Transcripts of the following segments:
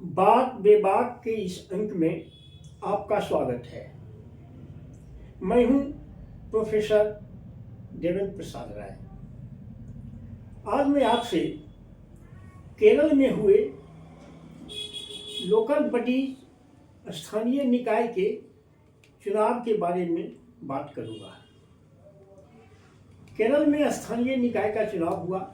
बात बेबाक के इस अंक में आपका स्वागत है। मैं हूं प्रोफेसर देवेंद्र प्रसाद राय। आज मैं आपसे केरल में हुए लोकल बॉडी स्थानीय निकाय के चुनाव के बारे में बात करूंगा। केरल में स्थानीय निकाय का चुनाव हुआ,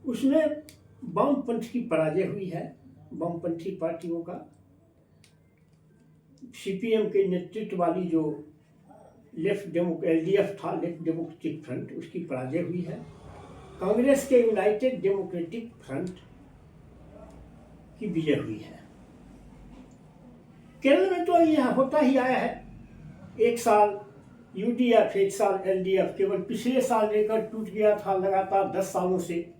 उसमें वामपंथ की पराजय हुई है। वामपंथी पार्टियों का सीपीएम के नेतृत्व वाली जो एलडीएफ था, लेफ्ट डेमोक्रेटिक फ्रंट, उसकी पराजय हुई है। कांग्रेस के यूनाइटेड डेमोक्रेटिक फ्रंट की विजय हुई है। केरल में तो यह होता ही आया है, एक साल यूडीएफ, एक साल एलडीएफ। केवल पिछले साल रेकॉर्ड टूट गया था। लगातार 10 सालों से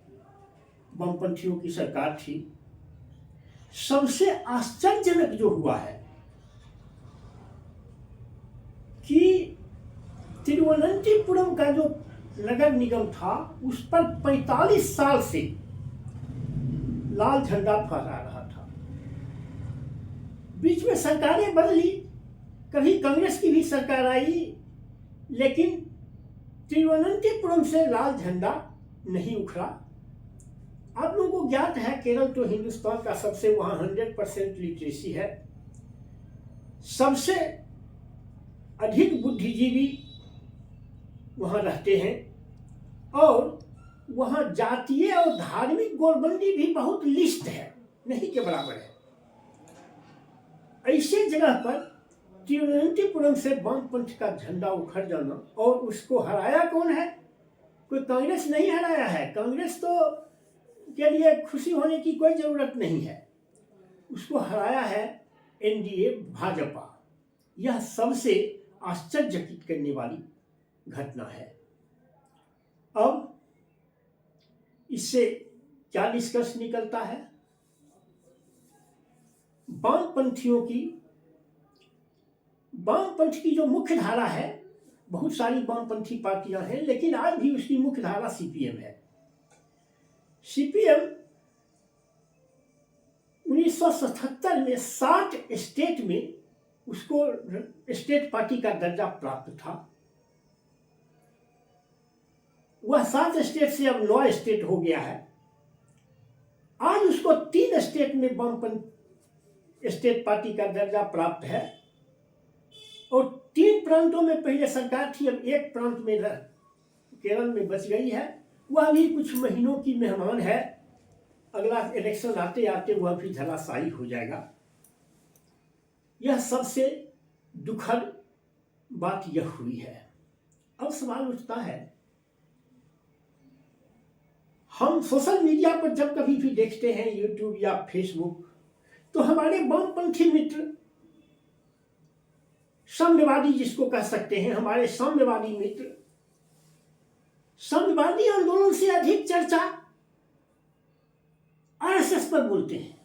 वामपंथियों की सरकार थी। सबसे आश्चर्यजनक जो हुआ है कि तिरुवनंतपुरम का जो नगर निगम था, उस पर 45 साल से लाल झंडा फहरा रहा था। बीच में सरकारें बदली, कभी कांग्रेस की भी सरकार आई, लेकिन तिरुवनंतपुरम से लाल झंडा नहीं उखड़ा। आप लोगों को ज्ञात है, केरल तो हिंदुस्तान का सबसे, वहां 100% लिटरेसी है। सबसे अधिक बुद्धिजीवी वहां रहते हैं और वहां जातीय और धार्मिक गोरबंदी भी बहुत लिस्ट है, नहीं के बराबर है। ऐसे जगह पर तिरुवनंतपुरम से वामपंथ का झंडा उखड़ जाना, और उसको हराया कौन है? कोई कांग्रेस नहीं हराया है। कांग्रेस तो के लिए खुशी होने की कोई जरूरत नहीं है। उसको हराया है एनडीए भाजपा। यह सबसे आश्चर्यचकित करने वाली घटना है। अब इससे क्या निष्कर्ष निकलता है? वामपंथ की जो मुख्य धारा है, बहुत सारी वामपंथी पार्टियां हैं, लेकिन आज भी उसकी मुख्य धारा सीपीएम है। सीपीएम 1977 में 60 स्टेट में उसको स्टेट पार्टी का दर्जा प्राप्त था। वह 7 स्टेट से अब 9 स्टेट हो गया है। आज उसको 3 स्टेट में वामपंथ स्टेट पार्टी का दर्जा प्राप्त है, और 3 प्रांतों में पहले सरकार थी, अब एक प्रांत में केरल में बच गई है। वह भी कुछ महीनों की मेहमान है। अगला इलेक्शन आते आते वह भी धराशायी हो जाएगा। यह सबसे दुखद बात यह हुई है। अब सवाल उठता है, हम सोशल मीडिया पर जब कभी भी देखते हैं, यूट्यूब या फेसबुक, तो हमारे वामपंथी मित्र, साम्यवादी जिसको कह सकते हैं, हमारे साम्यवादी मित्र साम्यवादी आंदोलन से अधिक चर्चा आरएसएस पर बोलते हैं,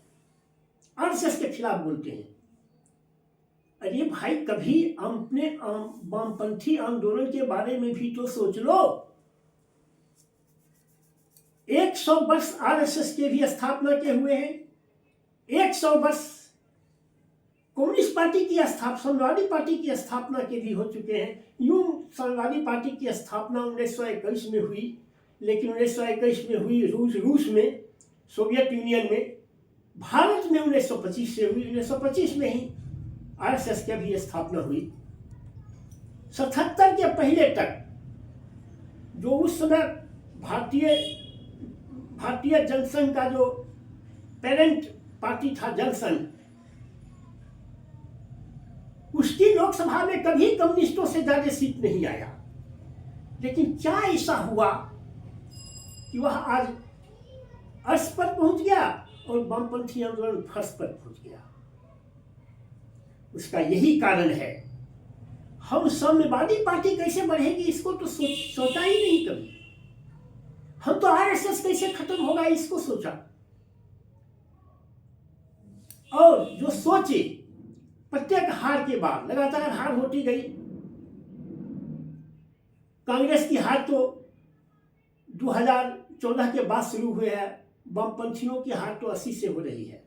आरएसएस के खिलाफ बोलते हैं। अरे भाई, कभी अपने वामपंथी आंदोलन के बारे में भी तो सोच लो। 100 वर्ष आरएसएस के भी स्थापना के हुए हैं। 100 वर्ष कम्युनिस्ट पार्टी की स्थापना, समाजवादी पार्टी की स्थापना के भी हो चुके हैं। यूं समाजवादी पार्टी की स्थापना 1921 में हुई, लेकिन 1921 में हुई रूस में, सोवियत यूनियन में। भारत में 1925 से हुई। 1925 में ही आरएसएस की भी स्थापना हुई। 77 के पहले तक जो उस समय भारतीय जनसंघ का जो पेरेंट पार्टी था, जनसंघ, उसकी लोकसभा में कभी कम्युनिस्टों से ज्यादा सीट नहीं आया। लेकिन क्या ऐसा हुआ कि वह आज अर्श पर पहुंच गया और वामपंथी आंदोलन फर्श पर पहुंच गया? उसका यही कारण है। हम साम्यवादी पार्टी कैसे बढ़ेगी, इसको तो सोचा ही नहीं कभी। हम तो आरएसएस कैसे खत्म होगा, इसको सोचा। और जो सोचे, प्रत्येक हार के बाद लगातार हार होती गई। कांग्रेस की हार तो 2014 के बाद शुरू हुए है। वामपंथियों की हार तो 80 से हो रही है।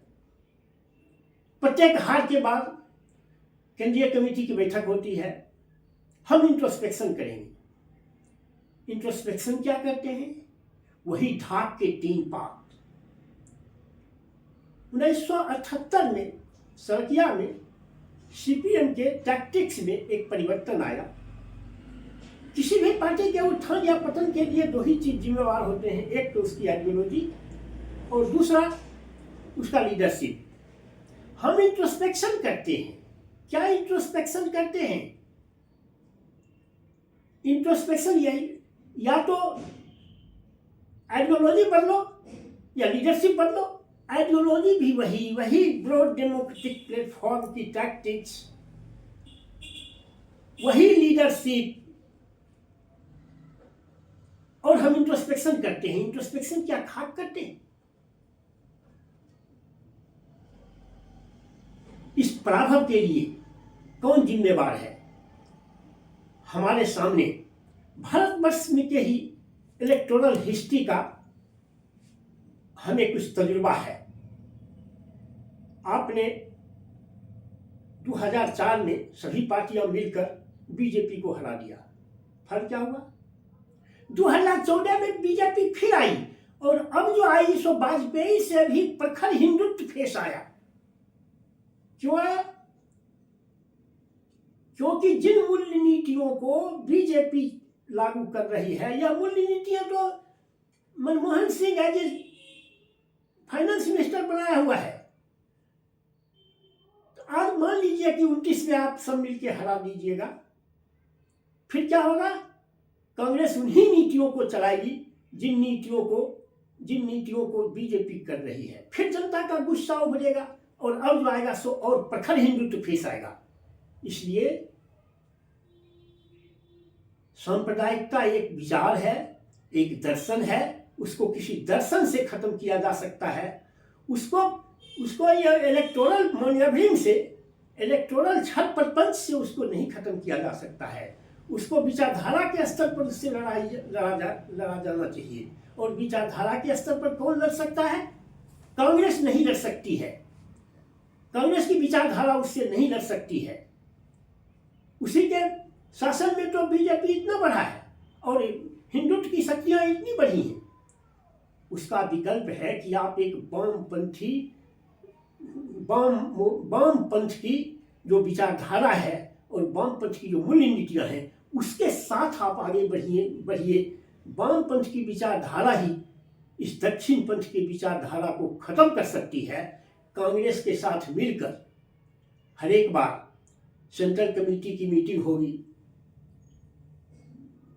प्रत्येक हार के बाद केंद्रीय कमेटी की बैठक होती है, हम इंट्रोस्पेक्शन करेंगे। इंट्रोस्पेक्शन क्या करते हैं? वही ढाक के 3 पात। 1978 में सड़किया में सीपीएम के टैक्टिक्स में एक परिवर्तन आया। किसी भी पार्टी के उत्थान या पतन के लिए 2 ही चीज जिम्मेवार होते हैं, एक तो उसकी आइडियोलॉजी और दूसरा उसका लीडरशिप। हम इंट्रोस्पेक्शन करते हैं। क्या इंट्रोस्पेक्शन करते हैं? इंट्रोस्पेक्शन यही, या तो आइडियोलॉजी बदलो या लीडरशिप बदलो। आइडियोलॉजी भी वही ब्रॉड डेमोक्रेटिक प्लेटफॉर्म की टैक्टिक्स, वही लीडरशिप, और हम इंट्रोस्पेक्शन करते हैं। इंट्रोस्पेक्शन क्या खाक करते हैं? इस पराभव के लिए कौन जिम्मेवार है? हमारे सामने भारतवर्ष में के ही इलेक्टोरल हिस्ट्री का हमें कुछ तजुर्बा है। आपने 2004 में सभी पार्टियां मिलकर बीजेपी को हरा दिया। फर्क क्या हुआ? 2014 में बीजेपी फिर आई, और अब जो आई सो वाजपेयी से भी प्रखर हिंदुत्व फेस आया। क्यों आया? क्योंकि जिन मूल्य नीतियों को बीजेपी लागू कर रही है, यह मूल्य नीतियां तो Manmohan Singh as a finance minister बनाया हुआ है। तो आज मान लीजिए कि 29 में आप सब मिलकर हरा दीजिएगा, फिर क्या होगा? कांग्रेस उन्हीं नीतियों को चलाएगी जिन नीतियों को बीजेपी कर रही है। फिर जनता का गुस्सा उभरेगा, और अब जो आएगा सो और प्रखर हिंदुत्व फेस आएगा। इसलिए सांप्रदायिकता एक विचार है, एक दर्शन है। उसको किसी दर्शन से खत्म किया जा सकता है। उसको यह इलेक्टोरल मैन्यूवरिंग से, इलेक्टोरल छल प्रपंच से उसको नहीं खत्म किया जा सकता है। उसको विचारधारा के स्तर पर उससे लड़ा जाना चाहिए। और विचारधारा के स्तर पर कौन लड़ सकता है? कांग्रेस नहीं लड़ सकती है। कांग्रेस की विचारधारा उससे नहीं लड़ सकती है। उसी के शासन में तो बीजेपी इतना बढ़ा है और हिंदुत्व की शक्तियां इतनी बढ़ी हैं। उसका विकल्प है कि आप एक वाम पंथ की जो विचारधारा है और वाम पंथ की जो मूल्य नीतियां हैं, उसके साथ आप आगे बढ़िए। वाम पंथ की विचारधारा ही इस दक्षिण पंथ की विचारधारा को खत्म कर सकती है। कांग्रेस के साथ मिलकर हर एक बार सेंट्रल कमेटी की मीटिंग होगी,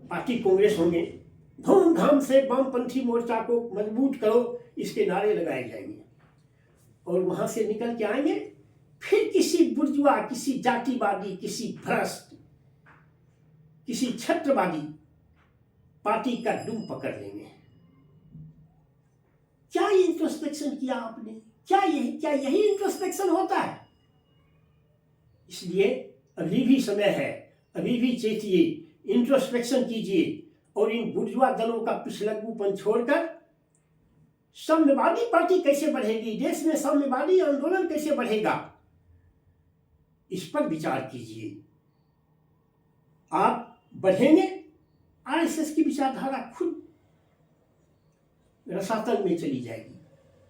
पार्टी कांग्रेस होंगे, धूमधाम से वामपंथी मोर्चा को मजबूत करो, इसके नारे लगाए जाएंगे। और वहां से निकल के आएंगे, फिर किसी बुर्जुआ, किसी जातिवादी, किसी भ्रष्ट, किसी छत्रवादी पार्टी का दुम पकड़ लेंगे। क्या इंट्रोस्पेक्शन किया आपने? क्या यही इंट्रोस्पेक्शन होता है? इसलिए अभी भी समय है, अभी भी चेतिए, इंट्रोस्पेक्शन कीजिए और इन बुर्जुआ दलों का पिछलग्गूपन छोड़कर साम्यवादी पार्टी कैसे बढ़ेगी, देश में साम्यवादी आंदोलन कैसे बढ़ेगा, इस पर विचार कीजिए। आप बढ़ेंगे, आरएसएस की विचारधारा खुद रसातल में चली जाएगी।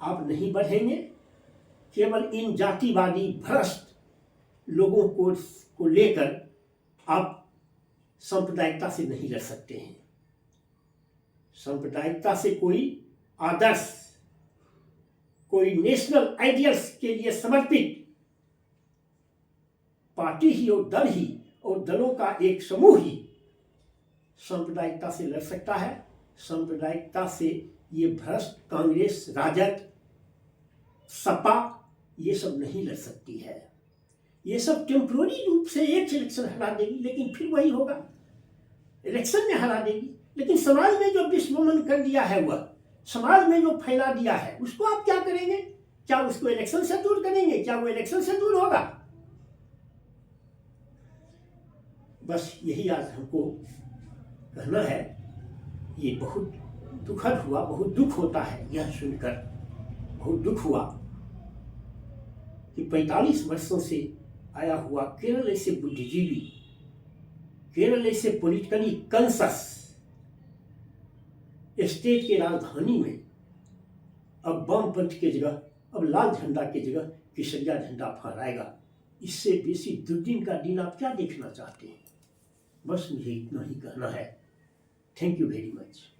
आप नहीं बढ़ेंगे, केवल इन जातिवादी भ्रष्ट लोगों को लेकर आप सांप्रदायिकता से नहीं लड़ सकते हैं। सांप्रदायिकता से कोई आदर्श, कोई नेशनल आइडियल्स के लिए समर्पित पार्टी ही और दल ही और दलों का एक समूह ही सांप्रदायिकता से लड़ सकता है। सांप्रदायिकता से ये भ्रष्ट कांग्रेस, राजद, सपा ये सब नहीं लड़ सकती है। ये सब टेम्पोररी रूप से एक इलेक्शन हरा देगी, लेकिन फिर वही होगा, इलेक्शन में हरा देगी। लेकिन समाज में जो विस्मरण कर दिया है, वह समाज में जो फैला दिया है, उसको आप क्या करेंगे? क्या उसको इलेक्शन से दूर करेंगे? क्या वो इलेक्शन से दूर होगा? बस यही आज हमको कहना है। ये बहुत दुखद हुआ, बहुत दुख होता है यह सुनकर, बहुत दुख हुआ कि 45 वर्षों से आया हुआ केरल ऐसे बुद्धिजीवी, केरल ऐसे पॉलिटिकली कॉन्शस स्टेट के राजधानी में अब वामपंथ की जगह, अब लाल झंडा की जगह केसरिया झंडा फहराएगा। इससे बेसी दुर्दिन का दिन आप क्या देखना चाहते हैं? बस मुझे इतना ही कहना है। Thank you very much.